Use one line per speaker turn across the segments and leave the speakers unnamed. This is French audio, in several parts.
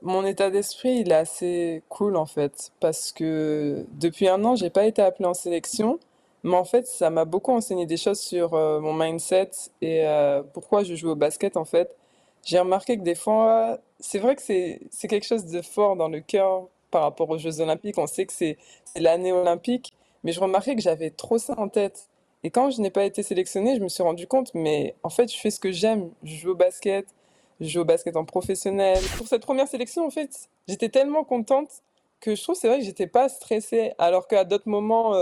Mon état d'esprit, il est assez cool en fait, parce que depuis un an, j'ai pas été appelée en sélection, mais en fait, ça m'a beaucoup enseigné des choses sur mon mindset et pourquoi je joue au basket en fait. J'ai remarqué que des fois, c'est vrai que c'est quelque chose de fort dans le cœur par rapport aux Jeux Olympiques. On sait que c'est l'année olympique, mais je remarquais que j'avais trop ça en tête. Et quand je n'ai pas été sélectionnée, je me suis rendu compte, mais en fait, je fais ce que j'aime. Je joue au basket. Je joue au basket en professionnel. Pour cette première sélection, en fait, j'étais tellement contente que je trouve, c'est vrai que j'étais pas stressée, alors qu'à d'autres moments,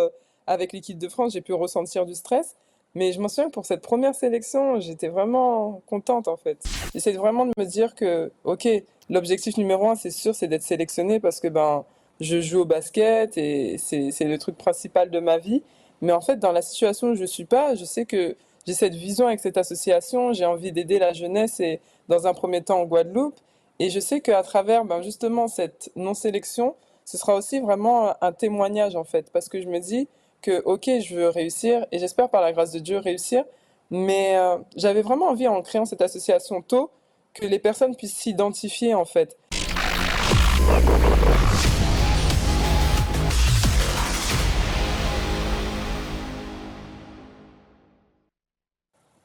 avec l'équipe de France, j'ai pu ressentir du stress. Mais je m'en souviens que pour cette première sélection, j'étais vraiment contente, en fait. J'essaie vraiment de me dire que, ok, l'objectif numéro un, c'est sûr, c'est d'être sélectionnée parce que, ben, je joue au basket et c'est le truc principal de ma vie. Mais en fait, dans la situation où je suis pas, je sais que j'ai cette vision avec cette association, j'ai envie d'aider la jeunesse et dans un premier temps en Guadeloupe. Et je sais qu'à travers ben, justement cette non-sélection, ce sera aussi vraiment un témoignage en fait, parce que je me dis que ok, je veux réussir et j'espère par la grâce de Dieu réussir, mais j'avais vraiment envie en créant cette association tôt que les personnes puissent s'identifier en fait.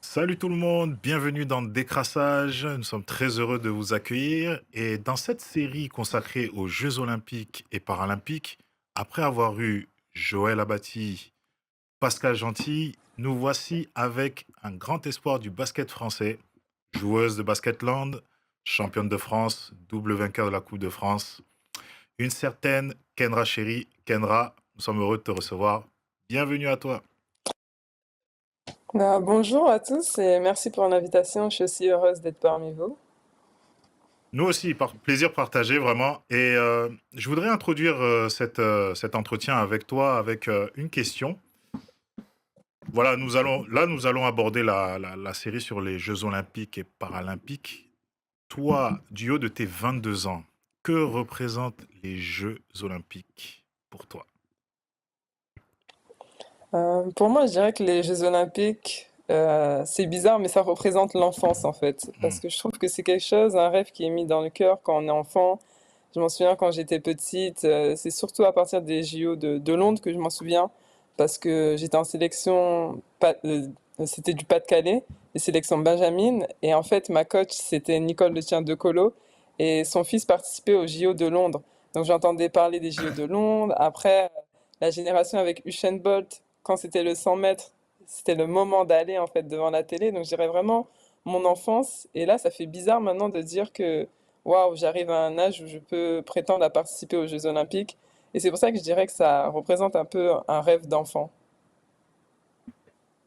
Salut tout le monde, bienvenue dans Décrassage. Nous sommes très heureux de vous accueillir. Et dans cette série consacrée aux Jeux Olympiques et Paralympiques, après avoir eu Joël Abati, Pascal Gentil, nous voici avec un grand espoir du basket français, joueuse de Basketland, championne de France, double vainqueur de la Coupe de France, une certaine Kendra Chéri. Kendra, nous sommes heureux de te recevoir. Bienvenue à toi.
Bonjour à tous et merci pour l'invitation, je suis aussi heureuse d'être parmi vous.
Nous aussi, plaisir partagé vraiment. Et je voudrais introduire cet entretien avec toi avec une question. Voilà, nous allons aborder la série sur les Jeux Olympiques et Paralympiques. Toi, du haut de tes 22 ans, que représentent les Jeux Olympiques pour toi?
Pour moi, je dirais que les Jeux Olympiques, c'est bizarre, mais ça représente l'enfance en fait.
Hmm.
Parce que je trouve que c'est quelque chose, un rêve qui est mis dans le cœur quand on est enfant. Je m'en souviens quand j'étais petite, c'est surtout à partir des JO de Londres que je m'en souviens. Parce que j'étais en sélection, c'était du Pas-de-Calais, les sélections Benjamin. Et en fait, ma coach, c'était Nicole Le Tien de Colo. Et son fils participait aux JO de Londres. Donc j'entendais parler des JO de Londres. Après, la génération avec Usain Bolt, quand c'était le 100 mètres, c'était le moment d'aller en fait devant la télé. Donc je dirais vraiment mon enfance. Et là, ça fait bizarre maintenant de dire que waouh, j'arrive à un âge où je peux prétendre à participer aux Jeux Olympiques. Et c'est pour ça que je dirais que ça représente un peu un rêve d'enfant.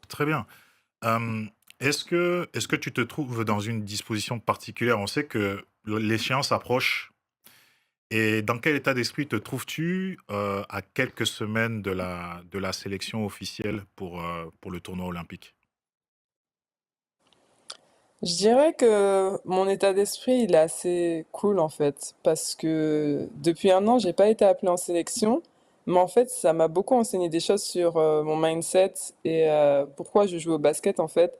Très bien. Euh, est-ce que tu te trouves dans une disposition particulière? On sait que l'échéance approche. Et dans quel état d'esprit te trouves-tu à quelques semaines de la sélection officielle pour le tournoi olympique?
Je dirais que mon état d'esprit, il est assez cool en fait, parce que depuis un an, j'ai pas été appelée en sélection, mais en fait, ça m'a beaucoup enseigné des choses sur mon mindset et pourquoi je joue au basket en fait.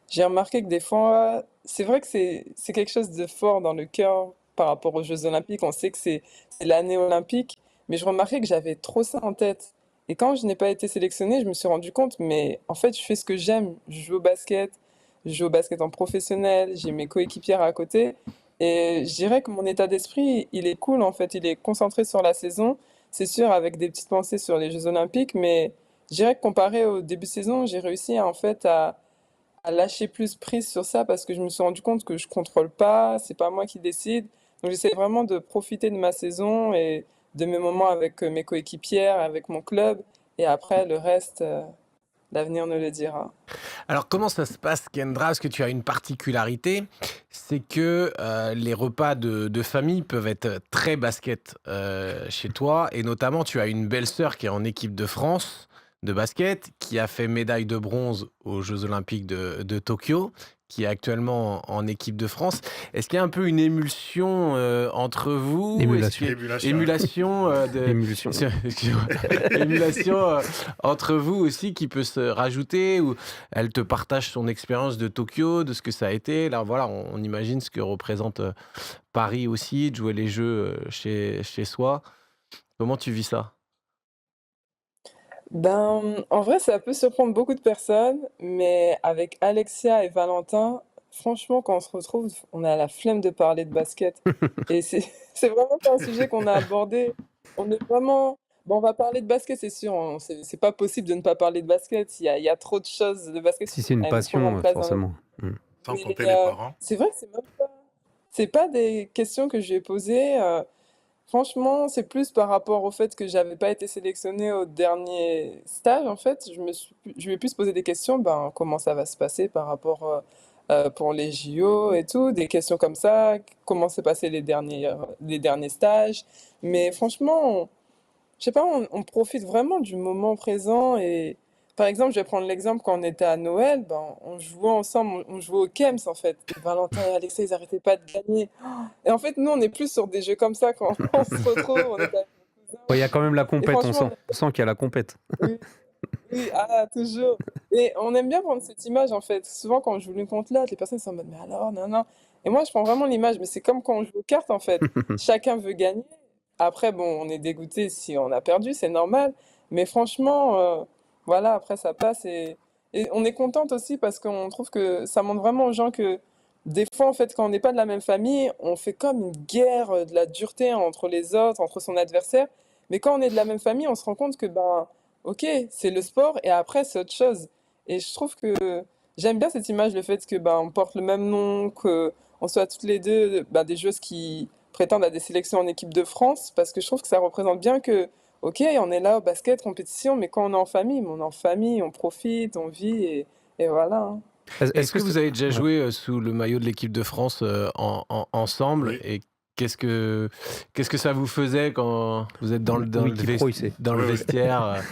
J'ai remarqué que des fois, c'est vrai que c'est quelque chose de fort dans le cœur par rapport aux Jeux Olympiques. On sait que c'est l'année olympique, mais je remarquais que j'avais trop ça en tête. Et quand je n'ai pas été sélectionnée, je me suis rendu compte, mais en fait, je fais ce que j'aime. Je joue au basket. Je joue au basket en professionnel, j'ai mes coéquipières à côté. Et je dirais que mon état d'esprit, il est cool en fait. Il est concentré sur la saison. C'est sûr, avec des petites pensées sur les Jeux Olympiques, mais je dirais que comparé au début de saison, j'ai réussi en fait à lâcher plus prise sur ça parce que je me suis rendu compte que je contrôle pas, c'est pas moi qui décide. Donc j'essaie vraiment de profiter de ma saison et de mes moments avec mes coéquipières, avec mon club. Et après, le reste, l'avenir nous le dira.
Alors comment ça se passe, Kendra? Parce que tu as une particularité, c'est que, les repas de famille peuvent être très basket, chez toi et notamment tu as une belle sœur qui est en équipe de France. de basket, qui a fait médaille de bronze aux Jeux Olympiques de Tokyo, qui est actuellement en équipe de France. Est-ce qu'il y a un peu une émulsion entre vous? Est-ce qu'il y a
Émulation.
émulation
Émulsion.
excuse-moi. Émulation entre vous aussi qui peut se rajouter, ou elle te partage son expérience de Tokyo, de ce que ça a été. Là, voilà, on imagine ce que représente Paris aussi, de jouer les Jeux chez soi. Comment tu vis ça?
Ben, en vrai, ça peut surprendre beaucoup de personnes, mais avec Alexia et Valentin, franchement, quand on se retrouve, on a la flemme de parler de basket. Et c'est c'est vraiment pas un sujet qu'on a abordé. On est vraiment... Bon, on va parler de basket, c'est sûr. C'est pas possible de ne pas parler de basket. Il y a trop de choses. Le basket
Si c'est une
a une trop grande
passion,
place dans notre...
forcément.
Sans
Mais
compter les parents.
c'est vrai que c'est même pas... C'est pas des questions que j'ai posées. Franchement, c'est plus par rapport au fait que j'avais pas été sélectionnée au dernier stage. En fait, je vais plus poser des questions, ben, comment ça va se passer par rapport pour les JO et tout, des questions comme ça, comment s'est passé les derniers stages. Mais franchement, je sais pas, on profite vraiment du moment présent. Et par exemple, je vais prendre l'exemple quand on était à Noël, ben, on jouait ensemble, on jouait au Kems en fait. Et Valentin et Alexis, ils arrêtaient pas de gagner. Et en fait, nous, on est plus sur des jeux comme ça quand on se retrouve, on est avec nos cousins.
Il y a quand même la
Et
compète, on
franchement,
sent. On sent qu'il y a la compète.
oui, oui, ah, toujours. Et on aime bien prendre cette image en fait. Souvent, quand on joue l'une contre l'autre, les personnes sont en mode, mais alors, non, non. Et moi, je prends vraiment l'image, mais c'est comme quand on joue aux cartes en fait. Chacun veut gagner. Après, bon, on est dégoûté si on a perdu, c'est normal. Mais franchement, voilà, après, ça passe. Et on est contente aussi parce qu'on trouve que ça montre vraiment aux gens que des fois, en fait, quand on n'est pas de la même famille, on fait comme une guerre de la dureté entre les autres, entre son adversaire. Mais quand on est de la même famille, on se rend compte que, ben, ok, c'est le sport et après, c'est autre chose. Et je trouve que j'aime bien cette image, le fait que, ben, on porte le même nom, que on soit toutes les deux, ben, des joueuses qui prétendent à des sélections en équipe de France, parce que je trouve que ça représente bien que, ok, on est là au basket, compétition, mais quand on est en famille, on est en famille, on profite, on vit, et voilà, hein.
Est-ce que vous avez déjà
Ouais.
joué sous le maillot de l'équipe de France ensemble,
Oui.
et qu'est-ce que ça vous faisait quand vous êtes
Oui, qui pro, il sait.
dans le
Oui, oui.
vestiaire?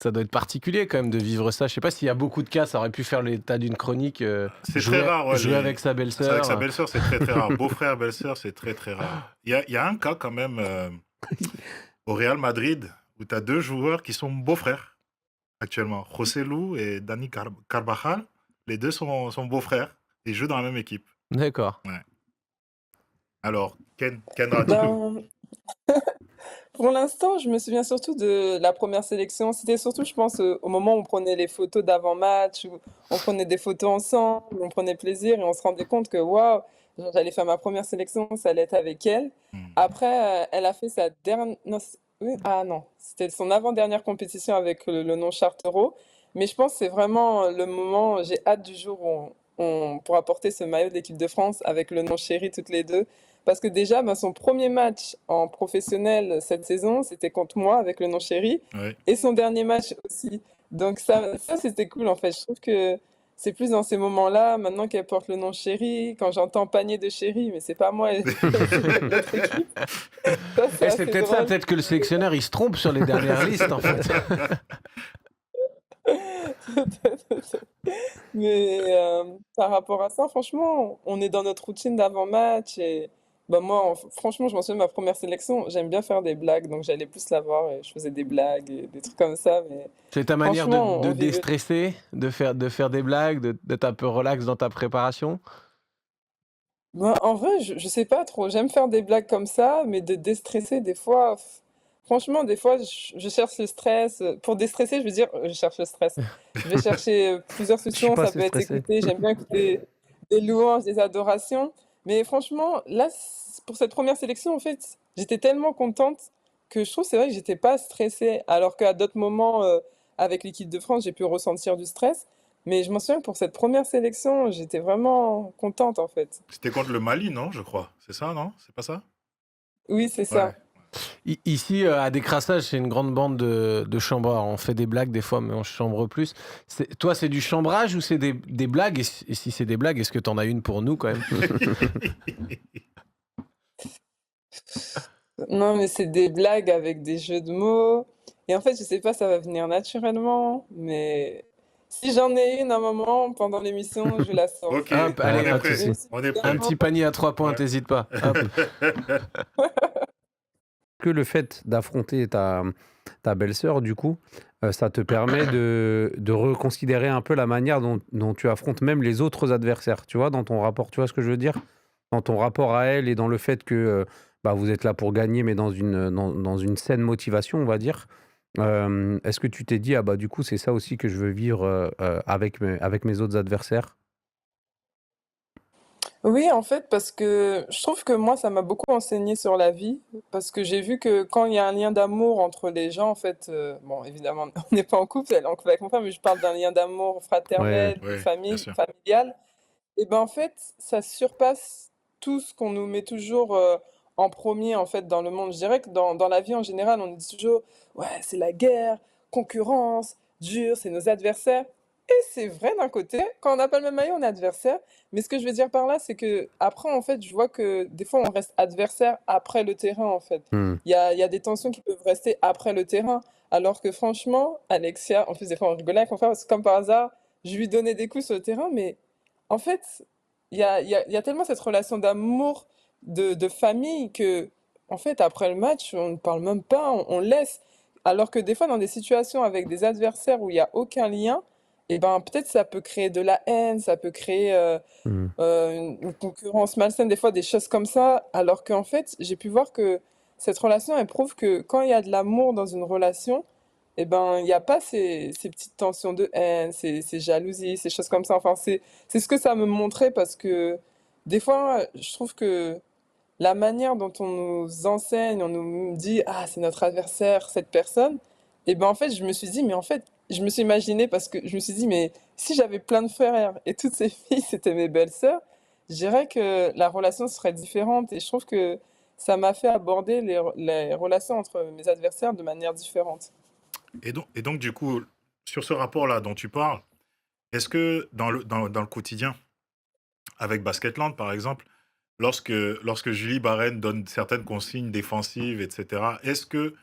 Ça doit être particulier quand même de vivre ça. Je sais pas s'il y a beaucoup de cas, ça aurait pu faire l'état d'une chronique.
C'est très rare, ouais,
jouer avec sa
avec sa
belle-sœur.
belle-sœur, c'est très très rare. Beau-frère, belle-sœur, c'est très très rare. Il y a un cas quand même au Real Madrid où tu as deux joueurs qui sont beaux-frères actuellement. José Lu et Dani Carvajal. Les deux sont beaux-frères. Ils jouent dans la même équipe.
D'accord.
Ouais. Alors, Kendra, dis-nous.
Ben, pour l'instant, je me souviens surtout de la première sélection. C'était surtout, je pense, au moment où on prenait les photos d'avant-match, où on prenait des photos ensemble, on prenait plaisir et on se rendait compte que, waouh, genre, j'allais faire ma première sélection, ça allait être avec elle.
Hmm.
Après, elle a fait sa dernière... Non, oui, ah non, c'était son avant-dernière compétition avec le nom Chartero. Mais je pense que c'est vraiment le moment, j'ai hâte du jour où on pourra porter ce maillot de l'équipe de France avec le nom Chéri toutes les deux. Parce que déjà, ben, son premier match en professionnel cette saison, c'était contre moi avec le nom Chéri.
Ouais.
Et son dernier match aussi. Donc ça c'était cool en fait. Je trouve que c'est plus dans ces moments-là, maintenant qu'elle porte le nom Chéri, quand j'entends panier de Chéri, mais c'est pas moi, c'est notre équipe. Ça, c'est
C'est
assez
peut-être ça,
drôle.
peut-être que le sélectionneur il se trompe sur les dernières listes en fait.
Mais par rapport à ça, franchement, on est dans notre routine d'avant-match. Et bah, moi, franchement, je m'en souviens de ma première sélection. J'aime bien faire des blagues, donc j'allais plus la voir et je faisais des blagues et des trucs comme ça. Mais
C'est ta manière
franchement,
de
on vivait.
déstresser, de faire des blagues, d'être un peu relax dans ta préparation?
Ben, en vrai, je sais pas trop. J'aime faire des blagues comme ça, mais de déstresser, des fois, franchement, des fois, je cherche le stress. Pour déstresser, je veux dire, je cherche le stress. Je vais chercher plusieurs
Je suis
solutions.
pas
Ça
assez
peut être
stressé.
écouter. J'aime bien écouter des louanges, des adorations. Mais franchement, là, pour cette première sélection, en fait, j'étais tellement contente que je trouve, c'est vrai que j'étais pas stressée. Alors qu'à d'autres moments, avec l'équipe de France, j'ai pu ressentir du stress. Mais je m'en souviens que pour cette première sélection, j'étais vraiment contente, en fait.
C'était contre le Mali, non, je crois. C'est ça, non? C'est pas ça?
Oui, c'est
Ouais.
ça.
Ici, à Décrassage, c'est une grande bande de chambreurs. On fait des blagues des fois, mais on chambre plus. Toi, c'est du chambrage ou c'est des blagues? Et si c'est des blagues, est-ce que tu en as une pour nous quand même?
Non, mais c'est des blagues avec des jeux de mots. Et en fait, je sais pas, ça va venir naturellement, mais si j'en ai une à un moment pendant l'émission, je la sors.
Ok,
Hop,
on
allez,
est
Pas de
hop.
prêt.
souci.
Aussi,
On est
Un
prêt.
également,
petit panier à 3 points,
Ouais.
t'hésites pas. Hop.
Que le fait d'affronter ta belle-sœur, du coup, ça te permet de reconsidérer un peu la manière dont tu affrontes même les autres adversaires, tu vois, dans ton rapport, tu vois ce que je veux dire? Dans ton rapport à elle et dans le fait que, bah, vous êtes là pour gagner, mais dans une saine motivation, on va dire. Est-ce que tu t'es dit: «Ah bah, du coup, c'est ça aussi que je veux vivre, avec mes autres adversaires»?
Oui, en fait, parce que je trouve que moi, ça m'a beaucoup enseigné sur la vie, parce que j'ai vu que quand il y a un lien d'amour entre les gens, en fait, bon, évidemment, on n'est pas en couple, elle, on va comprendre, mais je parle d'un lien d'amour
Ouais,
fraternel, de
Ouais, bien
famille,
sûr.
familial, et ben en fait, ça surpasse tout ce qu'on nous met toujours en premier, en fait, dans le monde. Je dirais que dans la vie en général, on dit toujours, ouais, c'est la guerre, concurrence, dur, c'est nos adversaires. Et c'est vrai d'un côté, quand on n'a pas le même maillot, on est adversaire. Mais ce que je veux dire par là, c'est que après, en fait, je vois que des fois, on reste adversaire après le terrain, en fait.
mmh,
Il y a des tensions qui peuvent rester après le terrain. Alors que franchement, Alexia, en plus, des fois, on rigolait avec mon frère, parce que comme par hasard, je lui donnais des coups sur le terrain, mais en fait, il y a tellement cette relation d'amour, de famille que, en fait, après le match, on ne parle même pas, on laisse. Alors que des fois, dans des situations avec des adversaires où il n'y a aucun lien, et ben peut-être ça peut créer de la haine, ça peut créer
mmh.
une concurrence malsaine, des fois des choses comme ça. Alors qu'en fait, j'ai pu voir que cette relation, elle prouve que quand il y a de l'amour dans une relation, eh ben, il n'y a pas ces petites tensions de haine, ces jalousies, ces choses comme ça. Enfin, c'est ce que ça me montrait parce que des fois, je trouve que la manière dont on nous enseigne, on nous dit, ah, c'est notre adversaire, cette personne, et ben en fait, je me suis dit, mais en fait, je me suis imaginé parce que je me suis dit, mais si j'avais plein de frères et toutes ces filles, c'était mes belles-sœurs, je dirais que la relation serait différente. Et je trouve que ça m'a fait aborder les relations entre mes adversaires de manière différente.
Et donc, du coup, sur ce rapport-là dont tu parles, est-ce que dans le quotidien, avec Basketland, par exemple, lorsque Julie Barren donne certaines consignes défensives, etc., est-ce que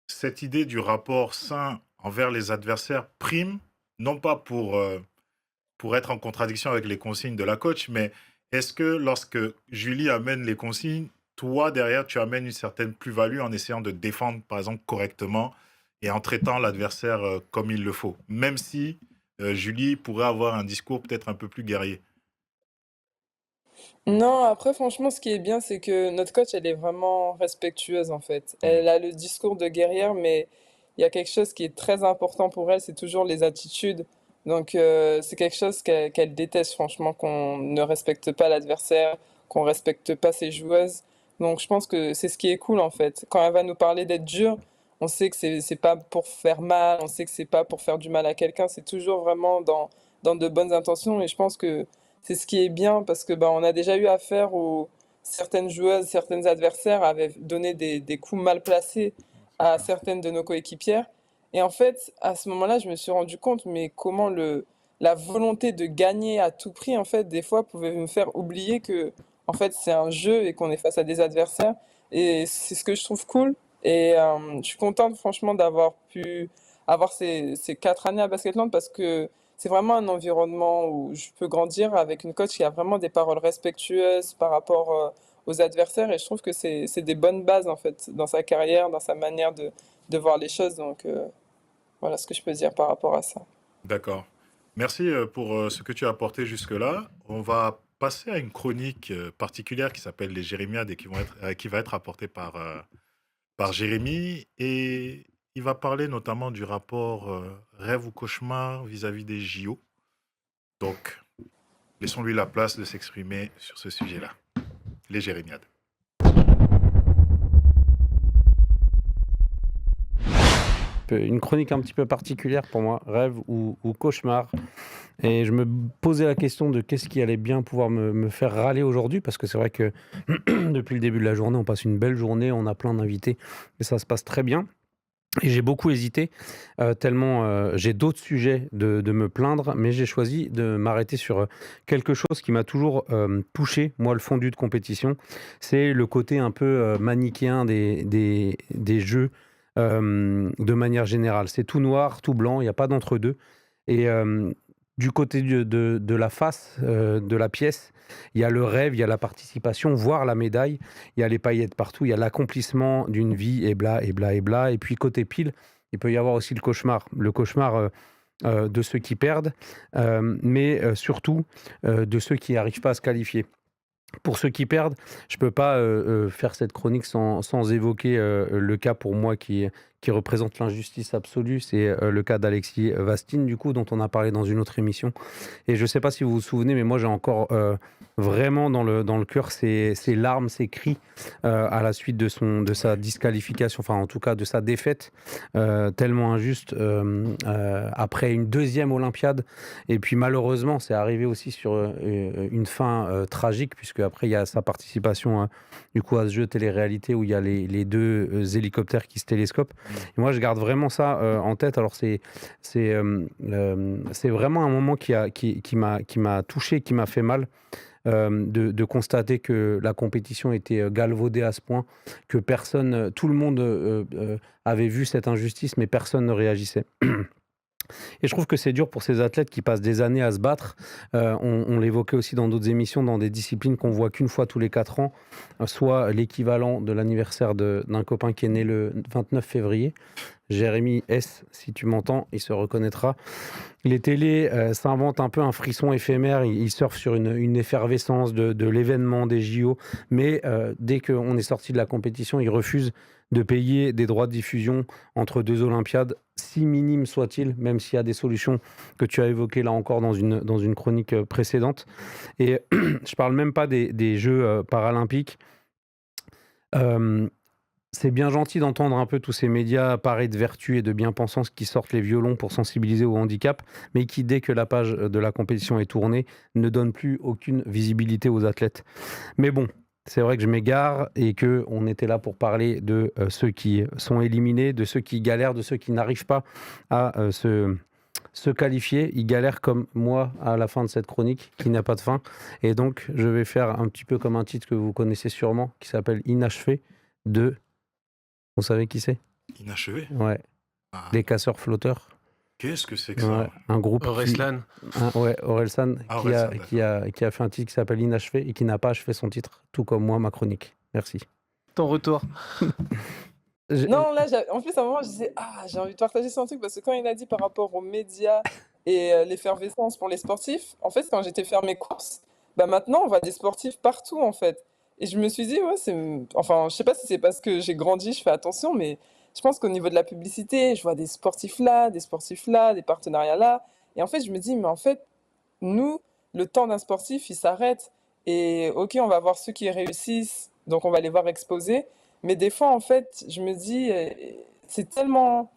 cette idée du rapport sain envers les adversaires prime, non pas pour être en contradiction avec les consignes de la coach, mais est-ce que lorsque Julie amène les consignes, toi, derrière, tu amènes une certaine plus-value en essayant de défendre, par exemple, correctement et en traitant l'adversaire comme il le faut, même si Julie pourrait avoir un discours peut-être un peu plus guerrier.
Non, après, franchement, ce qui est bien, c'est que notre coach, elle est vraiment respectueuse, en fait.
Mm.
Elle a le discours de guerrière, mais il y a quelque chose qui est très important pour elle, c'est toujours les attitudes. Donc, c'est quelque chose qu'elle déteste, franchement, qu'on ne respecte pas l'adversaire, qu'on respecte pas ses joueuses. Donc, je pense que c'est ce qui est cool, en fait. Quand elle va nous parler d'être dure, on sait que c'est pas pour faire mal, on sait que c'est pas pour faire du mal à quelqu'un, c'est toujours vraiment dans de bonnes intentions. Et je pense que c'est ce qui est bien parce que bah, on a déjà eu affaire où certaines joueuses, certains adversaires avaient donné des coups mal placés à certaines de nos coéquipières. Et en fait, à ce moment-là, je me suis rendu compte, mais comment la volonté de gagner à tout prix, en fait, des fois, pouvait me faire oublier que, en fait, c'est un jeu et qu'on est face à des adversaires. Et c'est ce que je trouve cool. Et je suis contente, franchement, d'avoir pu avoir ces 4 années à Basketland parce que c'est vraiment un environnement où je peux grandir avec une coach qui a vraiment des paroles respectueuses par rapport aux adversaires et je trouve que c'est des bonnes bases en fait dans sa carrière, dans sa manière de voir les choses. Donc voilà ce que je peux dire par rapport à ça.
D'accord. Merci pour ce que tu as apporté jusque-là. On va passer à une chronique particulière qui s'appelle les Jérémiades et qui va être apportée par Jérémy. Et il va parler notamment du rapport rêve ou cauchemar vis-à-vis des JO. Donc, laissons-lui la place de s'exprimer sur ce sujet-là. Les Jérémiades.
Une chronique un petit peu particulière pour moi, rêve ou cauchemar. Et je me posais la question de qu'est-ce qui allait bien pouvoir me faire râler aujourd'hui, parce que c'est vrai que depuis le début de la journée, on passe une belle journée, on a plein d'invités, et ça se passe très bien. Et j'ai beaucoup hésité, tellement j'ai d'autres sujets de me plaindre, mais j'ai choisi de m'arrêter sur quelque chose qui m'a toujours touché, moi, le fondu de compétition. C'est le côté un peu manichéen des jeux de manière générale. C'est tout noir, tout blanc, il n'y a pas d'entre-deux. Et du côté de la face de la pièce, il y a le rêve, il y a la participation, voire la médaille, il y a les paillettes partout, il y a l'accomplissement d'une vie, et bla, et bla, et bla. Et puis côté pile, il peut y avoir aussi le cauchemar. Le cauchemar de ceux qui perdent, mais surtout de ceux qui n'arrivent pas à se qualifier. Pour ceux qui perdent, je peux pas faire cette chronique sans évoquer le cas pour moi qui représente l'injustice absolue. C'est le cas d'Alexis Vastine, du coup, dont on a parlé dans une autre émission. Et je sais pas si vous vous souvenez, mais moi j'ai encore vraiment dans le cœur ces larmes, ces cris à la suite de sa disqualification, enfin en tout cas de sa défaite tellement injuste après une deuxième Olympiade. Et puis malheureusement, c'est arrivé aussi sur une fin tragique, puisque après il y a sa participation du coup à ce jeu télé-réalité où il y a les deux hélicoptères qui se télescopent. Et moi, je garde vraiment ça en tête. Alors c'est vraiment un moment qui m'a touché, qui m'a fait mal. De constater que la compétition était galvaudée à ce point que personne, tout le monde avait vu cette injustice, mais personne ne réagissait. Et je trouve que c'est dur pour ces athlètes qui passent des années à se battre. On l'évoquait aussi dans d'autres émissions, dans des disciplines qu'on voit qu'une fois tous les 4 ans, soit l'équivalent de l'anniversaire d'un copain qui est né le 29 février. Jérémy S, si tu m'entends, il se reconnaîtra. Les télés s'inventent un peu un frisson éphémère, ils surfent sur une effervescence de l'événement des JO, mais dès qu'on est sorti de la compétition, ils refusent de payer des droits de diffusion entre deux Olympiades, si minimes soient-ils, même s'il y a des solutions que tu as évoquées là encore dans une chronique précédente. Et je parle même pas des Jeux paralympiques. C'est bien gentil d'entendre un peu tous ces médias parés de vertu et de bien-pensance qui sortent les violons pour sensibiliser au handicap, mais qui, dès que la page de la compétition est tournée, ne donnent plus aucune visibilité aux athlètes. Mais bon, c'est vrai que je m'égare et qu'on était là pour parler de ceux qui sont éliminés, de ceux qui galèrent, de ceux qui n'arrivent pas à se qualifier. Ils galèrent comme moi à la fin de cette chronique qui n'a pas de fin. Et donc, je vais faire un petit peu comme un titre que vous connaissez sûrement, qui s'appelle Inachevé de... Vous savez qui c'est?
Inachevé.
Ouais,
Ah,
les casseurs flotteurs.
qu'est-ce que c'est que
Ouais,
ça?
un groupe
Orelsan.
Orelsan
Ah,
qui
Orelsan,
qui a fait un titre qui s'appelle Inachevé et qui n'a pas achevé son titre, tout comme moi, ma chronique. Merci.
Ton retour.
Non, là, en plus, à un moment, je disais, ah, j'ai envie de partager son truc parce que quand il a dit par rapport aux médias et l'effervescence pour les sportifs, en fait, quand j'étais faire mes courses, bah maintenant, on voit des sportifs partout, en fait. Et je me suis dit, ouais, enfin, je sais pas si c'est parce que j'ai grandi, je fais attention, mais je pense qu'au niveau de la publicité, je vois des sportifs là, des partenariats là. Et en fait, je me dis, mais en fait, nous, le temps d'un sportif, il s'arrête. Et ok, on va voir ceux qui réussissent, donc on va les voir exposer. Mais des fois, en fait, je me dis, c'est tellement,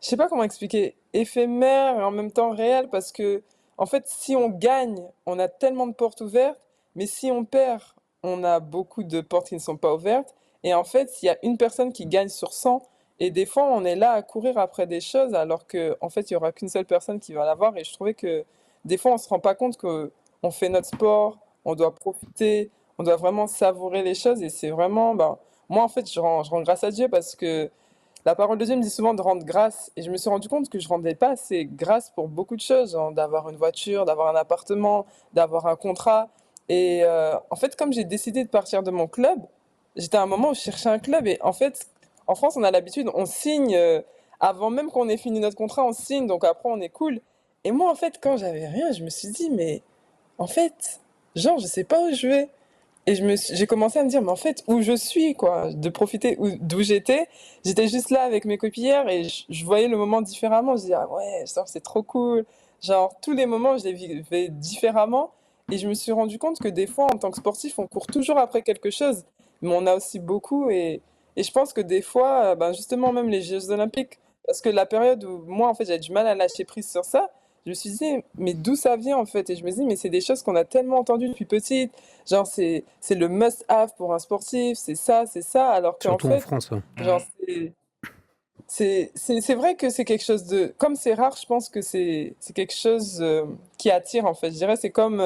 je sais pas comment expliquer, éphémère et en même temps réel, parce que, en fait, si on gagne, on a tellement de portes ouvertes, mais si on perd, on a beaucoup de portes qui ne sont pas ouvertes. Et en fait, s'il y a une personne qui gagne sur 100, et des fois, on est là à courir après des choses, alors que, en fait, il y aura qu'une seule personne qui va l'avoir. Et je trouvais que, des fois, on se rend pas compte que on fait notre sport, on doit profiter, on doit vraiment savourer les choses, et c'est vraiment, ben, moi, en fait, je rends grâce à Dieu parce que la parole de Dieu me dit souvent de rendre grâce. Et je me suis rendu compte que je rendais pas assez grâce pour beaucoup de choses, genre d'avoir une voiture, d'avoir un appartement, d'avoir un contrat. Et en fait, comme j'ai décidé de partir de mon club, j'étais à un moment où je cherchais un club. Et en fait, en France, on a l'habitude, on signe avant même qu'on ait fini notre contrat, on signe, donc après, on est cool. Et moi, en fait, quand j'avais rien, je me suis dit, mais en fait, genre, je sais pas où je vais. Et j'ai commencé à me dire, mais en fait, où je suis, quoi, de profiter d'où j'étais. J'étais juste là avec mes copinières et je voyais le moment différemment. Je disais, ah ouais, genre, c'est trop cool. Genre, tous les moments, je les vivais différemment. Et je me suis rendu compte que des fois, en tant que sportif, on court toujours après quelque chose, mais on a aussi beaucoup. Et je pense que des fois, ben justement, même les Jeux Olympiques, parce que la période où moi, en fait, j'avais du mal à lâcher prise sur ça, je me suis dit, mais d'où ça vient, en fait? Et je me dis, mais c'est des choses qu'on a tellement entendues depuis petite. Genre, c'est le must-have pour un sportif, c'est ça, alors qu'en
Surtout en
fait,
France. Ouais.
genre, c'est vrai que c'est quelque chose de... Comme c'est rare, je pense que c'est quelque chose qui attire, en fait. Je dirais, c'est comme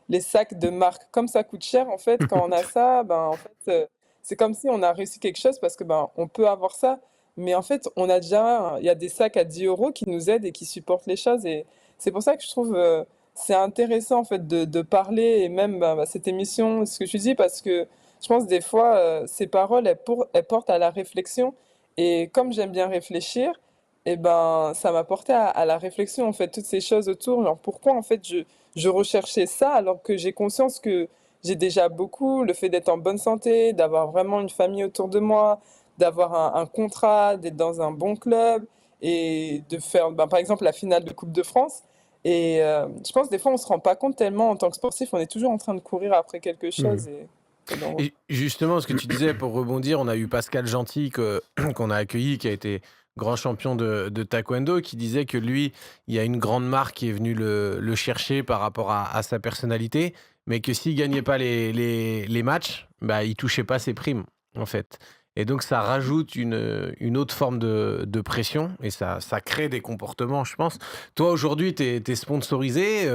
les sacs de marque. Comme ça coûte cher, en fait, quand on a ça, ben, en fait, c'est comme si on a réussi quelque chose parce que, ben, on peut avoir ça. mais en fait, il y a des sacs à 10 euros qui nous aident et qui supportent les choses. Et c'est pour ça que je trouve c'est intéressant en fait de parler et même cette émission, ce que tu dis, parce que je pense des fois, ces paroles, elles portent à la réflexion. Et comme j'aime bien réfléchir, et ben, ça m'a porté à la réflexion, en fait, toutes ces choses autour. Alors pourquoi, en fait, je recherchais ça alors que j'ai conscience que j'ai déjà beaucoup, le fait d'être en bonne santé, d'avoir vraiment une famille autour de moi, d'avoir un contrat, d'être dans un bon club et de faire, par exemple, la finale de Coupe de France. Et je pense des fois, on se rend pas compte tellement en tant que sportif, on est toujours en train de courir après quelque chose. Et donc,
Et justement, ce que tu disais, pour rebondir, on a eu Pascal Gentil qu'on a accueilli, qui a été grand champion de taekwondo, qui disait que lui, il y a une grande marque qui est venue le chercher par rapport à sa personnalité, mais que s'il gagnait pas les matchs, bah, il touchait pas ses primes, en fait. Et donc, ça rajoute une autre forme de pression et ça crée des comportements, je pense. Toi, aujourd'hui, tu es sponsorisé.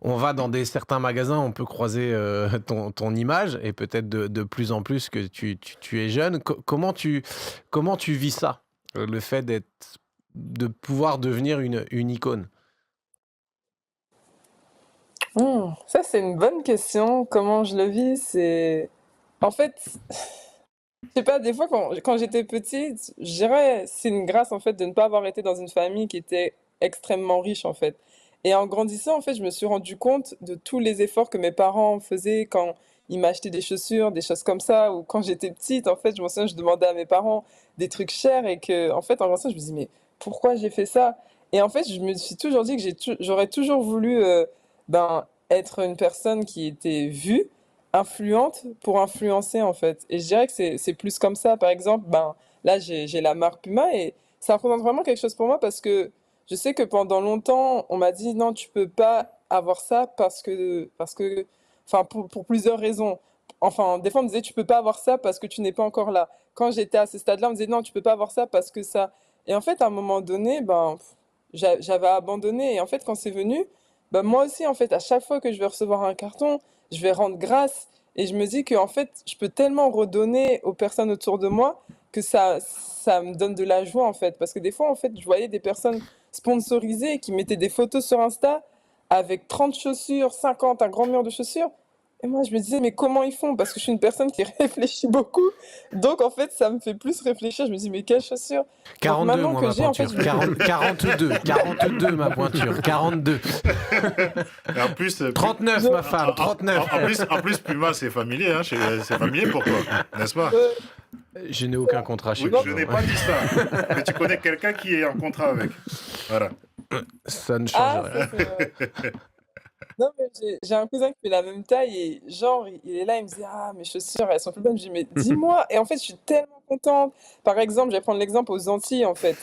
On va dans certains magasins, on peut croiser ton image et peut-être de plus en plus que tu es jeune. Comment tu vis ça, le fait de pouvoir devenir une icône?
Ça, c'est une bonne question. Comment je le vis, c'est... En fait, je sais pas, des fois, quand j'étais petite, je dirais c'est une grâce, en fait, de ne pas avoir été dans une famille qui était extrêmement riche, en fait. Et en grandissant, en fait, je me suis rendu compte de tous les efforts que mes parents faisaient quand ils m'achetaient des chaussures, des choses comme ça, ou quand j'étais petite, en fait, je me souviens, je demandais à mes parents des trucs chers et que, en fait, en grandissant, je me dis, mais pourquoi j'ai fait ça? Et en fait, je me suis toujours dit que j'aurais toujours voulu être une personne qui était vue, influente pour influencer en fait. Et je dirais que c'est plus comme ça. Par exemple, là j'ai la marque Puma et ça représente vraiment quelque chose pour moi parce que je sais que pendant longtemps on m'a dit non, tu peux pas avoir ça enfin pour plusieurs raisons. Enfin, des fois on me disait tu peux pas avoir ça parce que tu n'es pas encore là. Quand j'étais à ce stade-là, on me disait non, tu peux pas avoir ça parce que ça. Et en fait, à un moment donné, j'avais abandonné. Et en fait, quand c'est venu, moi aussi, en fait, à chaque fois que je vais recevoir un carton, je vais rendre grâce et je me dis que en fait, je peux tellement redonner aux personnes autour de moi que ça me donne de la joie en fait. Parce que des fois, en fait, je voyais des personnes sponsorisées qui mettaient des photos sur Insta avec 30 chaussures, 50, un grand mur de chaussures. Et moi, je me disais, mais comment ils font? Parce que je suis une personne qui réfléchit beaucoup. Donc, en fait, ça me fait plus réfléchir. Je me dis, mais quelles chaussures? Donc,
42,
maintenant
moi,
que
ma
j'ai, en fait,
pointure. 42, ma pointure. 42.
Et en plus,
39, ma femme. 39.
En plus, Puma, c'est familier, hein, c'est familier pour toi, n'est-ce pas?
euh,
Je n'ai aucun contrat chez
Oui,
Puma.
je n'ai pas dit ça. Mais tu connais quelqu'un qui est en contrat avec. Voilà.
Ça ne change
ah,
rien.
ça, c'est vrai. Non, mais j'ai un cousin qui fait la même taille et genre, il est là, il me dit, ah, mes chaussures, elles sont plus bonnes. Je dis, mais dis-moi. Et en fait, je suis tellement contente. Par exemple, je vais prendre l'exemple aux Antilles, en fait.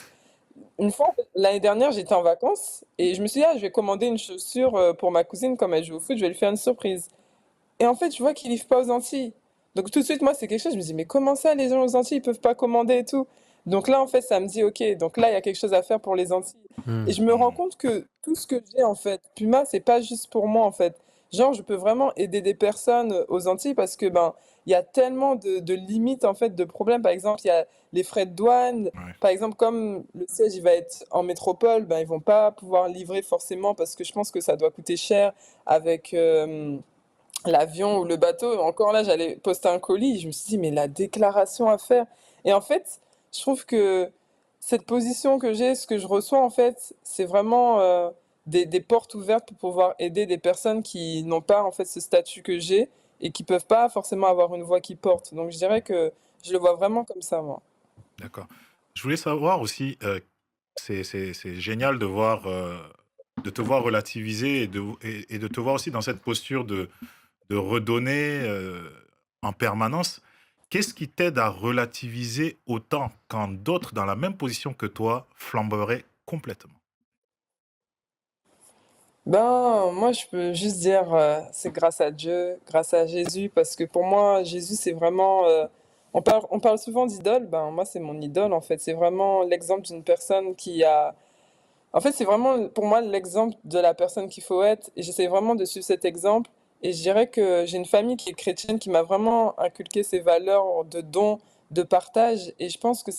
Une fois, en fait, l'année dernière, j'étais en vacances et je me suis dit, ah, je vais commander une chaussure pour ma cousine, comme elle joue au foot, je vais lui faire une surprise. Et en fait, je vois qu'ils livrent pas aux Antilles. Donc tout de suite, moi, c'est quelque chose, je me dis, mais comment ça, les gens aux Antilles, ils peuvent pas commander et tout? Donc là, en fait, ça me dit, ok, donc là, il y a quelque chose à faire pour les Antilles. Et je me rends compte que tout ce que j'ai, en fait, Puma, c'est pas juste pour moi, en fait. Genre, je peux vraiment aider des personnes aux Antilles parce que, il y a tellement de limites, en fait, de problèmes. Par exemple, il y a les frais de douane.
Ouais.
Par exemple, comme le siège, il va être en métropole, ils vont pas pouvoir livrer forcément parce que je pense que ça doit coûter cher avec l'avion ou le bateau. Encore là, j'allais poster un colis. Je me suis dit, mais la déclaration à faire. Et en fait, je trouve que cette position que j'ai, ce que je reçois, en fait, c'est vraiment des portes ouvertes pour pouvoir aider des personnes qui n'ont pas, en fait, ce statut que j'ai et qui peuvent pas forcément avoir une voix qui porte. Donc, je dirais que je le vois vraiment comme ça, moi.
D'accord. Je voulais savoir aussi, c'est génial de voir, de te voir relativiser et de te voir aussi dans cette posture de redonner en permanence. Qu'est-ce qui t'aide à relativiser autant quand d'autres dans la même position que toi flamberaient complètement?
Moi, je peux juste dire, c'est grâce à Dieu, grâce à Jésus, parce que pour moi, Jésus, c'est vraiment... on parle souvent d'idole, moi, c'est mon idole, en fait. C'est vraiment l'exemple d'une personne qui a... En fait, c'est vraiment, pour moi, l'exemple de la personne qu'il faut être, et j'essaie vraiment de suivre cet exemple. Et je dirais que j'ai une famille qui est chrétienne, qui m'a vraiment inculqué ces valeurs de don, de partage, et je pense que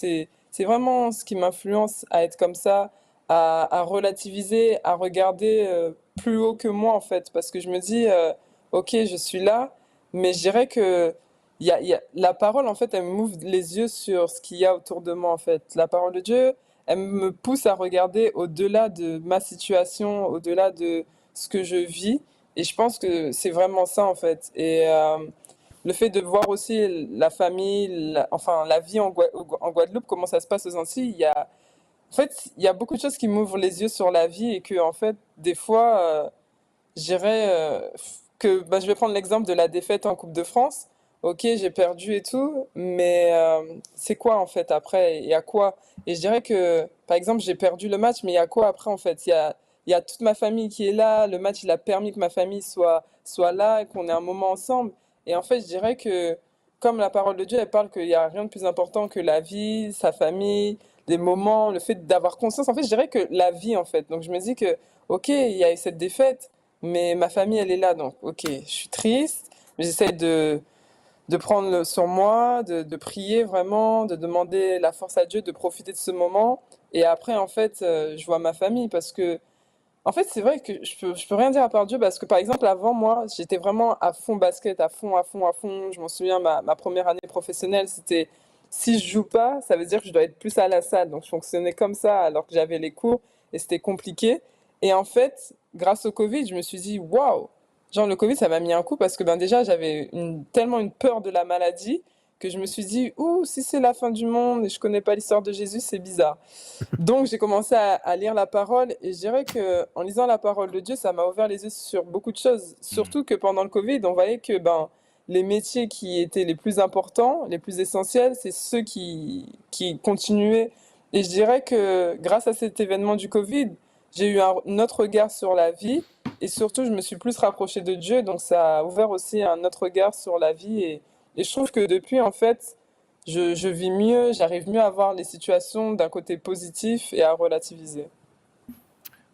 c'est vraiment ce qui m'influence à être comme ça, à relativiser, à regarder plus haut que moi, en fait, parce que je me dis, ok, je suis là, mais je dirais que la parole, en fait, elle m'ouvre les yeux sur ce qu'il y a autour de moi, en fait. La parole de Dieu, elle me pousse à regarder au-delà de ma situation, au-delà de ce que je vis. Et je pense que c'est vraiment ça, en fait. Et le fait de voir aussi la famille, enfin la vie en Guadeloupe, comment ça se passe aux Antilles, en fait, il y a beaucoup de choses qui m'ouvrent les yeux sur la vie et que, en fait, des fois, je dirais que bah, je vais prendre l'exemple de la défaite en Coupe de France. Ok, j'ai perdu et tout, mais c'est quoi en fait après? Il y a quoi? Et je dirais que, par exemple, j'ai perdu le match, mais il y a quoi après en fait? Il y a toute ma famille qui est là. Le match, il a permis que ma famille soit là, et qu'on ait un moment ensemble. Et en fait, je dirais que, comme la parole de Dieu, elle parle qu'il n'y a rien de plus important que la vie, sa famille, des moments, le fait d'avoir conscience. En fait, je dirais que la vie, en fait. Donc, je me dis que, ok, il y a eu cette défaite. Mais ma famille, elle est là, donc ok, je suis triste, mais j'essaie de prendre sur moi, de prier vraiment, de demander la force à Dieu, de profiter de ce moment. Et après, en fait, je vois ma famille parce que, en fait, c'est vrai que je peux rien dire à part Dieu parce que, par exemple, avant, moi, j'étais vraiment à fond basket, à fond, à fond, à fond. Je m'en souviens, ma première année professionnelle, c'était si je joue pas, ça veut dire que je dois être plus à la salle. Donc, je fonctionnais comme ça alors que j'avais les cours et c'était compliqué. Et en fait, grâce au Covid, je me suis dit, waouh! Genre, le Covid, ça m'a mis un coup parce que ben, déjà, j'avais tellement une peur de la maladie que je me suis dit, ouh, si c'est la fin du monde et je connais pas l'histoire de Jésus, c'est bizarre. Donc, j'ai commencé à lire la parole et je dirais que en lisant la parole de Dieu, ça m'a ouvert les yeux sur beaucoup de choses.
Mm.
Surtout que pendant le Covid, on voyait que ben, les métiers qui étaient les plus importants, les plus essentiels, c'est ceux qui continuaient. Et je dirais que grâce à cet événement du Covid, j'ai eu un autre regard sur la vie et surtout, je me suis plus rapprochée de Dieu. Donc, ça a ouvert aussi un autre regard sur la vie et je trouve que depuis, en fait, je vis mieux, j'arrive mieux à voir les situations d'un côté positif et à relativiser.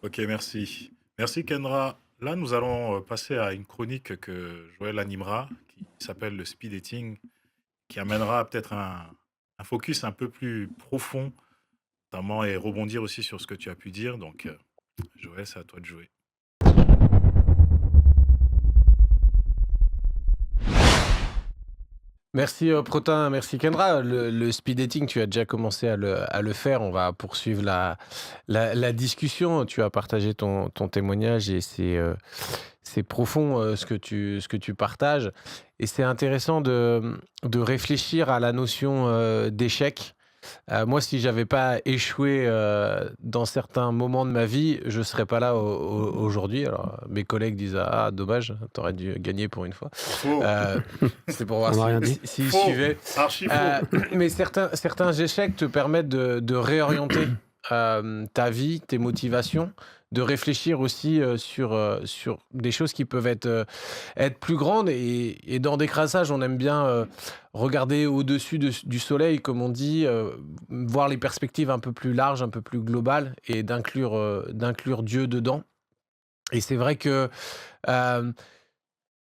Ok, merci. Merci Kendra. Là, nous allons passer à une chronique que Joël animera, qui s'appelle le speed dating, qui amènera peut-être un focus un peu plus profond, notamment, et rebondir aussi sur ce que tu as pu dire. Donc, Joël, c'est à toi de jouer.
Merci Protin, merci Kendra. Le speed dating, tu as déjà commencé à le faire. On va poursuivre la discussion. Tu as partagé ton témoignage et c'est profond ce que tu partages. Et c'est intéressant de réfléchir à la notion d'échec. Moi, si j'avais pas échoué dans certains moments de ma vie, je serais pas là aujourd'hui. Alors, mes collègues disent ah dommage, t'aurais dû gagner pour une fois.
Faux,
Euh, c'est pour voir
On n'a rien dit.
s'ils
faux,
suivaient.
archi faux.
Mais certains échecs te permettent de réorienter ta vie, tes motivations, de réfléchir aussi sur des choses qui peuvent être plus grandes. Et dans Décrassage, on aime bien regarder au-dessus du soleil, comme on dit, voir les perspectives un peu plus larges, un peu plus globales, et d'inclure Dieu dedans. Et c'est vrai que euh,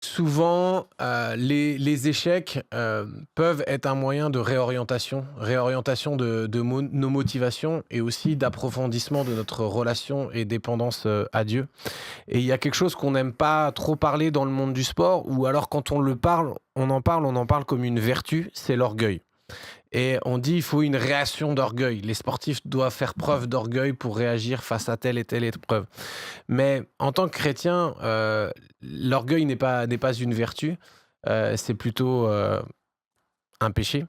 souvent, les échecs peuvent être un moyen de réorientation de nos motivations et aussi d'approfondissement de notre relation et dépendance à Dieu. Et il y a quelque chose qu'on n'aime pas trop parler dans le monde du sport, ou alors quand on en parle comme une vertu, c'est l'orgueil. Et on dit il faut une réaction d'orgueil. Les sportifs doivent faire preuve d'orgueil pour réagir face à telle et telle épreuve. Mais en tant que chrétien, l'orgueil n'est pas une vertu, c'est plutôt un péché.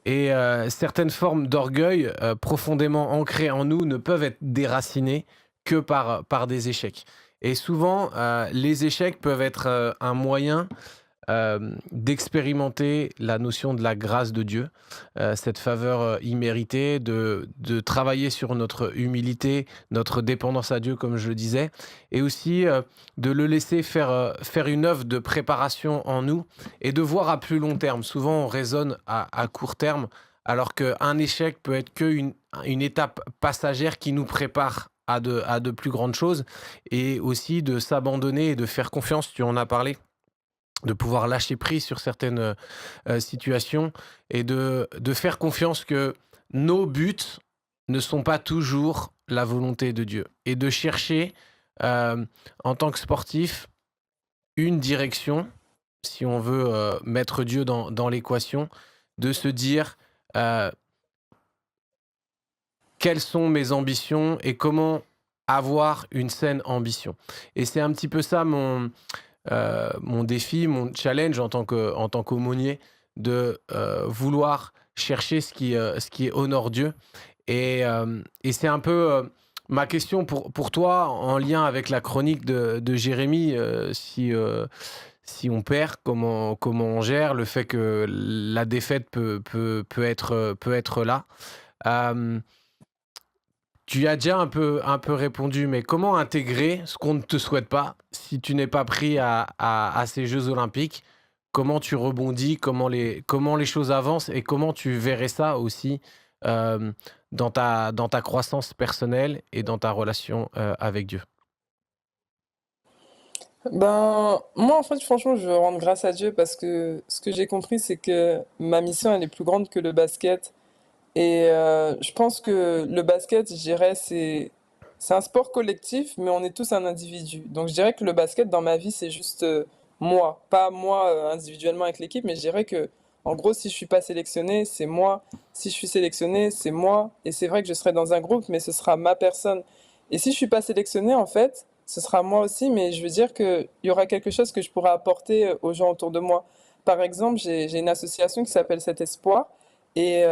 Et certaines formes d'orgueil profondément ancrées en nous ne peuvent être déracinées que par des échecs. Et souvent, les échecs peuvent être un moyen d'expérimenter la notion de la grâce de Dieu, cette faveur imméritée, de travailler sur notre humilité, notre dépendance à Dieu, comme je le disais, et aussi de le laisser faire une œuvre de préparation en nous et de voir à plus long terme. Souvent, on raisonne à court terme, alors qu'un échec peut être qu'une étape passagère qui nous prépare à de plus grandes choses, et aussi de s'abandonner et de faire confiance, tu en as parlé, de pouvoir lâcher prise sur certaines situations et de faire confiance que nos buts ne sont pas toujours la volonté de Dieu et de chercher, en tant que sportif, une direction, si on veut mettre Dieu dans l'équation, de se dire quelles sont mes ambitions et comment avoir une saine ambition. Et c'est un petit peu ça mon défi, mon challenge en tant qu'aumônier, de vouloir chercher ce qui honore Dieu. Et c'est un peu ma question pour toi, en lien avec la chronique de Jérémie, si on perd, comment on gère le fait que la défaite peut être là. Euh, Tu as déjà un peu répondu, mais comment intégrer ce qu'on ne te souhaite pas si tu n'es pas pris à ces Jeux Olympiques? Comment tu rebondis? Comment les choses avancent? Et comment tu verrais ça aussi euh, dans ta croissance personnelle et dans ta relation avec Dieu?
Ben, moi, en fait, franchement, je veux rendre grâce à Dieu parce que ce que j'ai compris, c'est que ma mission, elle est plus grande que le basket. Et je pense que le basket, je dirais, c'est un sport collectif, mais on est tous un individu. Donc je dirais que le basket dans ma vie, c'est juste moi, pas moi individuellement avec l'équipe, mais je dirais que en gros, si je suis pas sélectionné, c'est moi. Si je suis sélectionné, c'est moi. Et c'est vrai que je serai dans un groupe, mais ce sera ma personne. Et si je suis pas sélectionné, en fait, ce sera moi aussi, mais je veux dire qu'il y aura quelque chose que je pourrai apporter aux gens autour de moi. Par exemple, j'ai une association qui s'appelle Cet Espoir. Et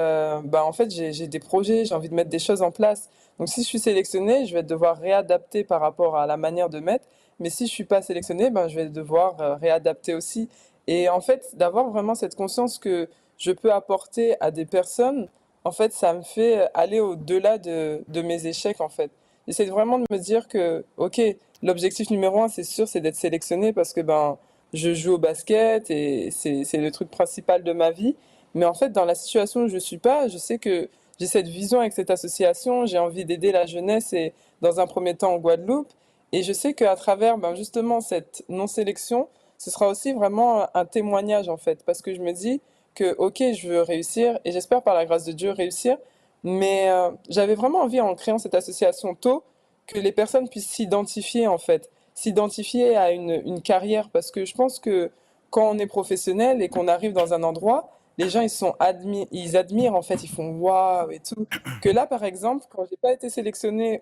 bah, en fait, j'ai des projets, j'ai envie de mettre des choses en place. Donc si je suis sélectionnée, je vais devoir réadapter par rapport à la manière de mettre. Mais si je suis pas sélectionnée, ben, je vais devoir réadapter aussi. Et en fait, d'avoir vraiment cette conscience que je peux apporter à des personnes, en fait, ça me fait aller au-delà de mes échecs, en fait. J'essaie vraiment de me dire que, ok, l'objectif numéro un, c'est sûr, c'est d'être sélectionné parce que ben, je joue au basket et c'est le truc principal de ma vie. Mais en fait, dans la situation où je suis pas, je sais que j'ai cette vision avec cette association, j'ai envie d'aider la jeunesse et dans un premier temps en Guadeloupe. Et je sais qu'à travers ben, justement cette non-sélection, ce sera aussi vraiment un témoignage en fait. Parce que je me dis que, ok, je veux réussir et j'espère par la grâce de Dieu réussir. Mais j'avais vraiment envie en créant cette association tôt que les personnes puissent s'identifier en fait. S'identifier à une carrière. Parce que je pense que quand on est professionnel et qu'on arrive dans un endroit, les gens ils admirent en fait, ils font waouh et tout. Que là par exemple, quand j'ai pas été sélectionnée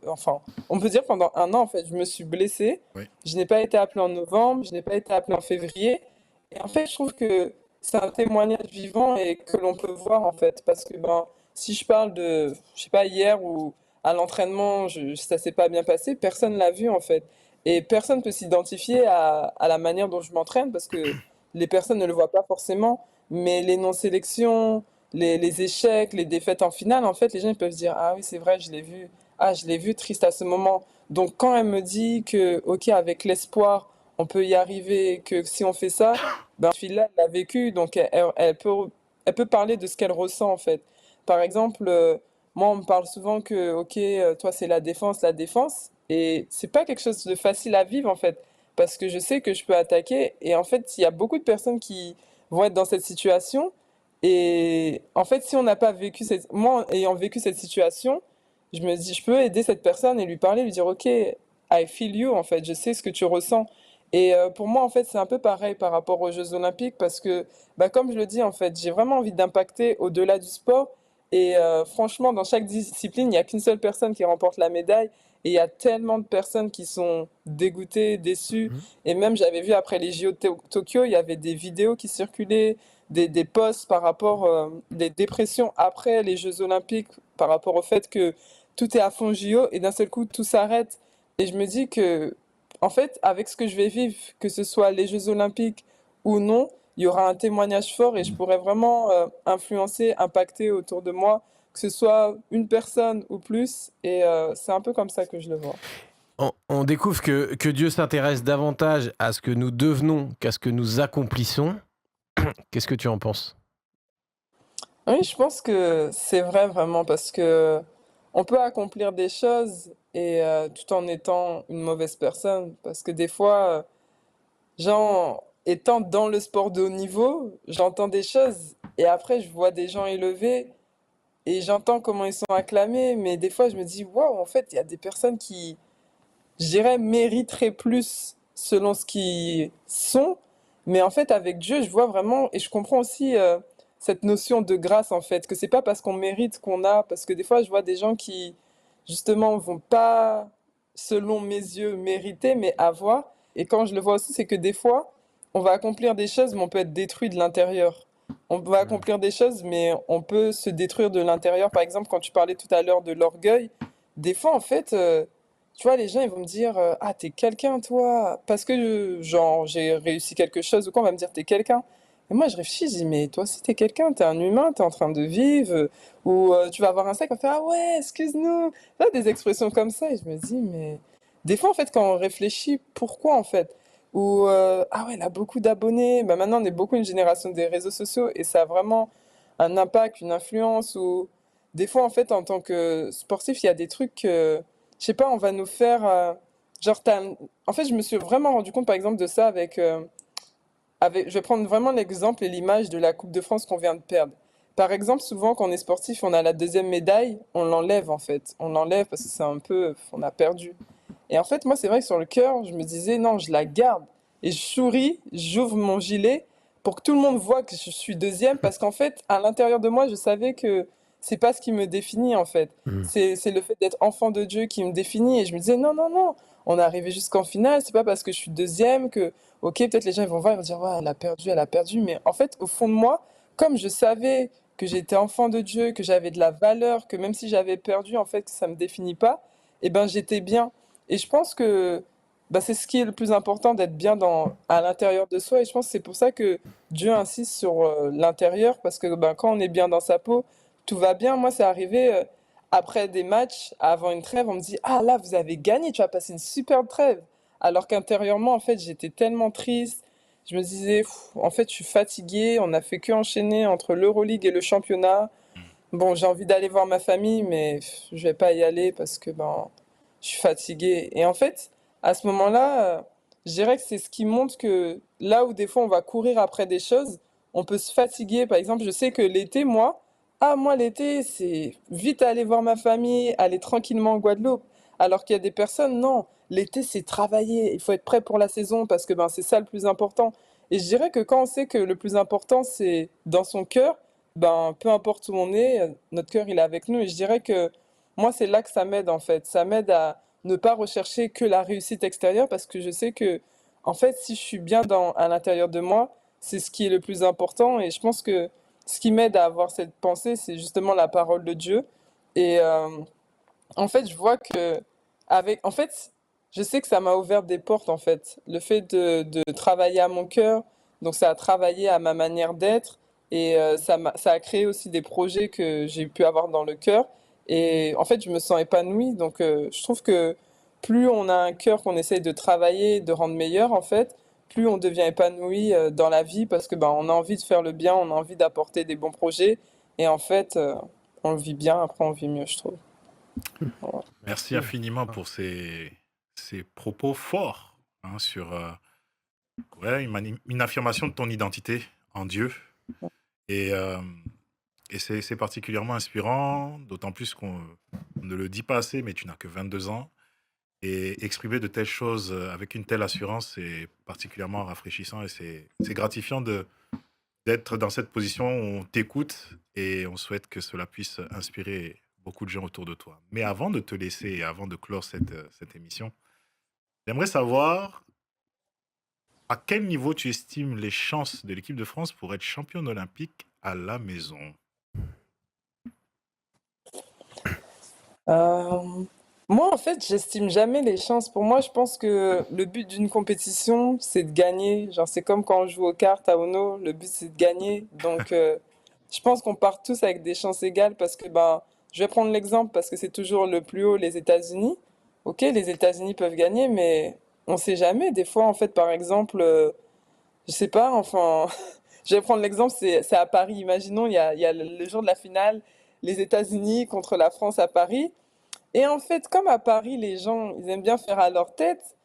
enfin, on peut dire pendant un an en fait, je me suis blessée,
Oui.
je n'ai pas été appelée en novembre, je n'ai pas été appelée en février. Et en fait, je trouve que c'est un témoignage vivant et que l'on peut voir en fait, parce que ben, si je parle de, je sais pas, hier ou à l'entraînement, ça s'est pas bien passé, personne l'a vu en fait. Et personne peut s'identifier à la manière dont je m'entraîne parce que les personnes ne le voient pas forcément, mais les non-sélections, les échecs, les défaites en finale, en fait, les gens ils peuvent se dire, ah oui, c'est vrai, je l'ai vu. Ah, je l'ai vu triste à ce moment. Donc, quand elle me dit que, ok, avec l'espoir, on peut y arriver, que si on fait ça, ben, cette fille-là, elle l'a vécu, donc elle peut parler de ce qu'elle ressent, en fait. Par exemple, moi, on me parle souvent que, ok, toi, c'est la défense, et c'est pas quelque chose de facile à vivre, en fait parce que je sais que je peux attaquer. Et en fait, il y a beaucoup de personnes qui vont être dans cette situation. Et en fait, si on n'a pas vécu moi, ayant vécu cette situation, je me dis, je peux aider cette personne et lui parler, lui dire, OK, I feel you, en fait, je sais ce que tu ressens. Et pour moi, en fait, c'est un peu pareil par rapport aux Jeux Olympiques parce que, bah, comme je le dis, en fait, j'ai vraiment envie d'impacter au-delà du sport. Et franchement, dans chaque discipline, il n'y a qu'une seule personne qui remporte la médaille. Et il y a tellement de personnes qui sont dégoûtées, déçues.
Mhm.
Et même, j'avais vu après les JO de Tokyo, il y avait des vidéos qui circulaient, des posts par rapport des dépressions après les Jeux Olympiques, par rapport au fait que tout est à fond JO et d'un seul coup, tout s'arrête. Et je me dis que, en fait, avec ce que je vais vivre, que ce soit les Jeux Olympiques ou non, il y aura un témoignage fort et je pourrais vraiment influencer, impacter autour de moi que ce soit une personne ou plus, et c'est un peu comme ça que je le vois.
On découvre que Dieu s'intéresse davantage à ce que nous devenons qu'à ce que nous accomplissons. Qu'est-ce que tu en penses?
Oui, je pense que c'est vrai vraiment parce que on peut accomplir des choses et tout en étant une mauvaise personne. Parce que des fois, genre, étant dans le sport de haut niveau, j'entends des choses et après je vois des gens élevés et j'entends comment ils sont acclamés, mais des fois je me dis, waouh, en fait, il y a des personnes qui, je dirais, mériteraient plus selon ce qu'ils sont. Mais en fait, avec Dieu, je vois vraiment, et je comprends aussi cette notion de grâce, en fait, que c'est pas parce qu'on mérite qu'on a, parce que des fois, je vois des gens qui, justement, vont pas, selon mes yeux, mériter, mais avoir. Et quand je le vois aussi, c'est que des fois, on va accomplir des choses, mais on peut être détruit de l'intérieur. On va
Mm.
accomplir des choses, mais on peut se détruire de l'intérieur. Par exemple, quand tu parlais tout à l'heure de l'orgueil, des fois, en fait, tu vois, les gens, ils vont me dire ah, t'es quelqu'un, toi. Parce que, genre, j'ai réussi quelque chose ou quoi, on va me dire, t'es quelqu'un. Et moi, je réfléchis, je dis, mais toi aussi, t'es quelqu'un, t'es un humain, t'es en train de vivre. Ou tu vas avoir un sac, on va faire, ah ouais, excuse-nous. Là, des expressions comme ça. Et je me dis, mais. Des fois, en fait, quand on réfléchit, pourquoi, en fait? Ou, ah ouais, elle a beaucoup d'abonnés. Bah, maintenant, on est beaucoup une génération des réseaux sociaux et ça a vraiment un impact, une influence. Ou des fois, en fait, en tant que sportif, il y a des trucs que je sais pas, on va nous faire. Genre, en fait, je me suis vraiment rendu compte, par exemple, de ça je vais prendre vraiment l'exemple et l'image de la Coupe de France qu'on vient de perdre. Par exemple, souvent, quand on est sportif, on a la deuxième médaille, on l'enlève, en fait. On l'enlève parce que c'est un peu. On a perdu. Et en fait, moi, c'est vrai que sur le cœur, je me disais, non, je la garde. Et je souris, j'ouvre mon gilet pour que tout le monde voit que je suis deuxième, parce qu'en fait, à l'intérieur de moi, je savais que c'est pas ce qui me définit, en fait.
Mm.
C'est le fait d'être enfant de Dieu qui me définit. Et je me disais, non, non, non, on est arrivé jusqu'en finale, c'est pas parce que je suis deuxième que, ok, peut-être les gens ils vont voir, ils vont dire, ouais, elle a perdu. Mais en fait, au fond de moi, comme je savais que j'étais enfant de Dieu, que j'avais de la valeur, que même si j'avais perdu, en fait, que ça me définit pas, eh ben, j'étais bien. Et je pense que bah, c'est ce qui est le plus important, d'être bien à l'intérieur de soi. Et je pense que c'est pour ça que Dieu insiste sur l'intérieur, parce que ben, quand on est bien dans sa peau, tout va bien. Moi, c'est arrivé après des matchs, avant une trêve, on me dit, ah là, vous avez gagné, tu as passé une superbe trêve. Alors qu'intérieurement, en fait, j'étais tellement triste. Je me disais, pff, en fait, je suis fatiguée, on n'a fait que enchaîner entre l'Euroleague et le championnat. Bon, j'ai envie d'aller voir ma famille, mais pff, je vais pas y aller parce que ben, je suis fatiguée. Et en fait, à ce moment-là, je dirais que c'est ce qui montre que là où des fois on va courir après des choses, on peut se fatiguer. Par exemple, je sais que l'été, moi l'été, c'est vite aller voir ma famille, aller tranquillement en Guadeloupe. Alors qu'il y a des personnes, non, l'été c'est travailler, il faut être prêt pour la saison parce que ben, c'est ça le plus important. Et je dirais que quand on sait que le plus important c'est dans son cœur, ben, peu importe où on est, notre cœur, il est avec nous. Et je dirais que moi, c'est là que ça m'aide, en fait. Ça m'aide à ne pas rechercher que la réussite extérieure parce que je sais que, en fait, si je suis bien à l'intérieur de moi, c'est ce qui est le plus important. Et je pense que ce qui m'aide à avoir cette pensée, c'est justement la parole de Dieu. Et en fait, je vois que, en fait, je sais que ça m'a ouvert des portes, en fait. Le fait de travailler à mon cœur, donc ça a travaillé à ma manière d'être, et ça a créé aussi des projets que j'ai pu avoir dans le cœur. Et en fait, je me sens épanouie. Donc, je trouve que plus on a un cœur qu'on essaye de travailler, de rendre meilleur, en fait, plus on devient épanoui dans la vie parce que ben, on a envie de faire le bien, on a envie d'apporter des bons projets. Et en fait, on le vit bien, après on vit mieux, je trouve. Voilà.
Merci
Merci.
infiniment pour ces propos forts hein, sur ouais, une affirmation de ton identité en Dieu. Et, euh, et c'est particulièrement inspirant, d'autant plus qu'on ne le dit pas assez, mais tu n'as que 22 ans. Et exprimer de telles choses avec une telle assurance, c'est particulièrement rafraîchissant et c'est gratifiant d'être dans cette position où on t'écoute et on souhaite que cela puisse inspirer beaucoup de gens autour de toi. Mais avant de te laisser et avant de clore cette émission, j'aimerais savoir à quel niveau tu estimes les chances de l'équipe de France pour être championne olympique à la maison.
Euh, Moi, en fait, j'estime jamais les chances. Pour moi, je pense que le but d'une compétition, c'est de gagner. Genre, c'est comme quand on joue aux cartes à Uno, le but, c'est de gagner. Donc, je pense qu'on part tous avec des chances égales parce que, ben, je vais prendre l'exemple parce que c'est toujours le plus haut, les États-Unis. Ok, les États-Unis peuvent gagner, mais on sait jamais. Des fois, en fait, par exemple, je sais pas, enfin, je vais prendre l'exemple, c'est à Paris. Imaginons, il y a le jour de la finale, les États-Unis contre la France à Paris. Et en fait, comme à Paris, les gens, ils aiment bien faire à leur tête,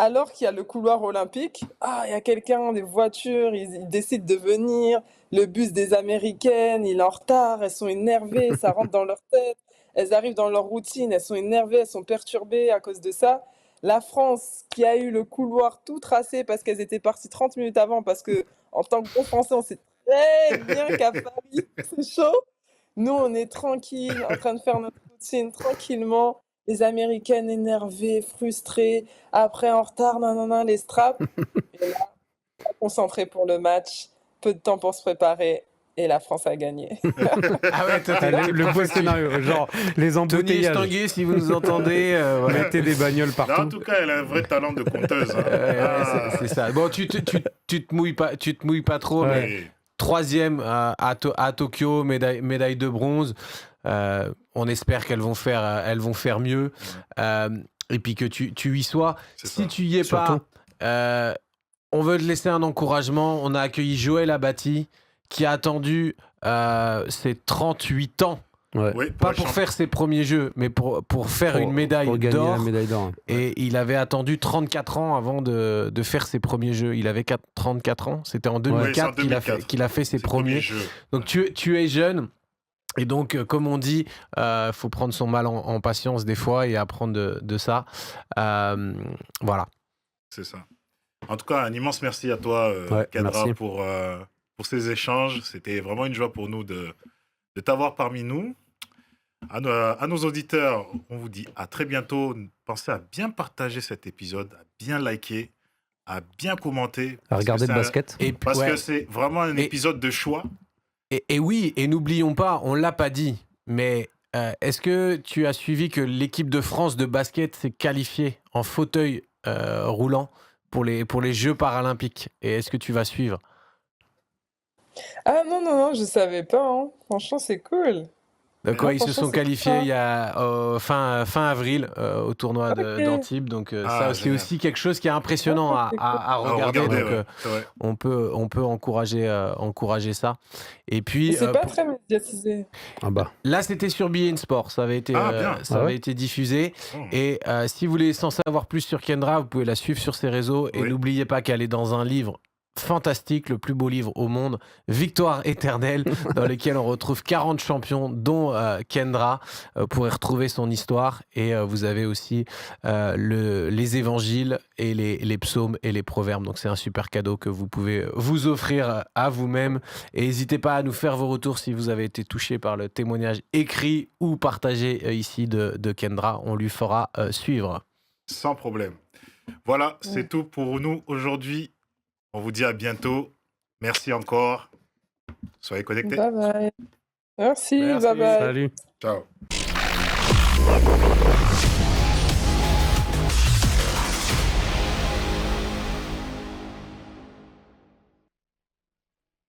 Alors qu'il y a le couloir olympique, ah, il y a quelqu'un, des voitures, ils décident de venir, le bus des Américaines, il est en retard, elles sont énervées, ça rentre dans leur tête, elles arrivent dans leur routine, elles sont énervées, elles sont perturbées à cause de ça. La France, qui a eu le couloir tout tracé parce qu'elles étaient parties 30 minutes avant, parce que en tant que bon Français, on sait très bien qu'à Paris, c'est chaud. Nous, on est tranquille, en train de faire notre routine tranquillement. Les Américaines énervées, frustrées, après en retard, nanana, les straps. Et là, concentrées pour le match, peu de temps pour se préparer, et la France a gagné.
Ah ouais, toi,
Ah,
t'es
le beau scénario, genre les
Tony
embouteillages.
Estanguet, si vous nous entendez, voilà.
Mettez des bagnoles
Là, en
partout.
tout cas, elle a un vrai talent de conteuse. Hein.
C'est ça. Bon, tu te mouilles pas trop,
Ouais.
mais
Oui.
3e à Tokyo, médaille de bronze. On espère qu'elles vont faire mieux. Et puis que tu y sois.
C'est
Si
ça.
tu y es
Surtout.
pas, on veut te laisser un encouragement. On a accueilli Joël Abati qui a attendu ses 38 ans.
Ouais.
Oui,
Pas
la
pour
champ-
faire ses premiers jeux, mais pour faire une médaille
pour gagner
d'or.
la médaille d'or.
Et il avait attendu 34 ans avant de faire ses premiers jeux. Il avait 34 ans. C'était en 2004
c'est en 2004.
qu'il a fait ses premiers.
jeux.
Donc tu es jeune. Et donc, comme on dit, faut prendre son mal en patience des fois et apprendre de ça. Voilà.
C'est ça. En tout cas, un immense merci à toi,
Ouais,
Kendra,
merci.
pour ces échanges. C'était vraiment une joie pour nous de t'avoir parmi nous. À nos auditeurs, on vous dit à très bientôt. Pensez à bien partager cet épisode, à bien liker, à bien commenter.
À regarder le
c'est un-
basket.
Et,
Parce
ouais.
que c'est vraiment un
Et-
épisode de choix.
Et oui, et n'oublions pas, on l'a pas dit, mais est-ce que tu as suivi que l'équipe de France de basket s'est qualifiée en fauteuil roulant pour les Jeux paralympiques? Et est-ce que tu vas suivre?
Ah non, je savais pas, hein. Franchement, c'est cool.
Donc,
Mais
ouais, ils se
franchement,
sont
c'est
qualifiés
sympa.
il y a fin avril au tournoi
Ok.
d'Antibes. Donc
Ah,
ça, c'est
génial.
aussi quelque chose qui est impressionnant
Ah, c'est cool.
à
À
regarder.
regarder,
Donc
ouais. C'est vrai.
on peut encourager ça. Et
Mais
puis
c'est pas très médiatisé.
Ah bah.
là, c'était sur beIN Sport. Ça avait été,
Ah, bien.
Ah ouais.
été diffusé.
Oh.
Et si vous voulez en savoir plus sur Kendra, vous pouvez la suivre sur ses réseaux. Et
Oui.
n'oubliez pas qu'elle est dans un livre fantastique, le plus beau livre au monde, Victoire éternelle, dans lequel on retrouve 40 champions, dont Kendra. Vous pourrez retrouver son histoire. Et vous avez aussi les évangiles et les psaumes et les proverbes. Donc c'est un super cadeau que vous pouvez vous offrir à vous-même. Et n'hésitez pas à nous faire vos retours si vous avez été touché par le témoignage écrit ou partagé ici de Kendra. On lui fera suivre.
Sans problème. Voilà, c'est tout pour nous aujourd'hui. On vous dit à bientôt. Merci encore. Soyez connectés.
Bye bye. Merci,
Merci.
bye bye.
Salut.
Ciao.